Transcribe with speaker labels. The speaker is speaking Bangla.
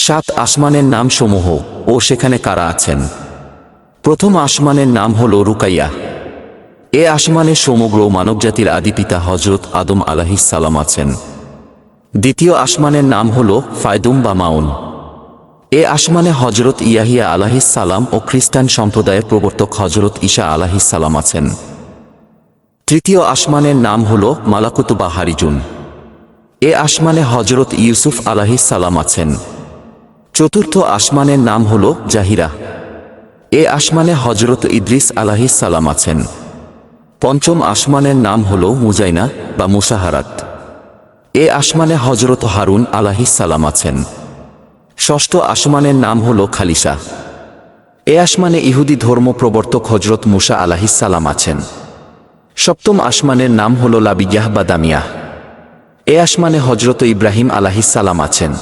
Speaker 1: সাত আসমানের নাম সমূহ ও সেখানে কারা আছেন। প্রথম আসমানের নাম হল রুকাইয়া। এ আসমানে সমগ্র মানবজাতির আদিপিতা হজরত আদম আলাইহিস সালাম আছেন। দ্বিতীয় আসমানের নাম হল ফায়দুম বা মাউন। এ আসমানে হজরত ইয়াহিয়া আলাইহিস সালাম ও খ্রিস্টান সম্প্রদায়ের প্রবর্তক হজরত ঈসা আলাইহিস সালাম আছেন। তৃতীয় আসমানের নাম হল মালাকুত বা হারিজুন। এ আসমানে হজরত ইউসুফ আলাইহিস সালাম আছেন। চতুর্থ আসমানের নাম হল জাহিরা। এ আসমানে হজরত ইদ্রিস আলাইহিস সালাম আছেন। পঞ্চম আসমানের নাম হল মুজাইনা বা মুসাহারাত। এ আসমানে হজরত হারুন আলাইহিস সালাম আছেন। ষষ্ঠ আসমানের নাম হল খালিসা। এ আসমানে ইহুদি ধর্ম প্রবর্তক হজরত মুসা আলাইহিস সালাম আছেন। সপ্তম আসমানের নাম হল লাবিয়াহ বা দামিয়াহ। এ আসমানে হজরত ইব্রাহিম আলাইহিস সালাম আছেন।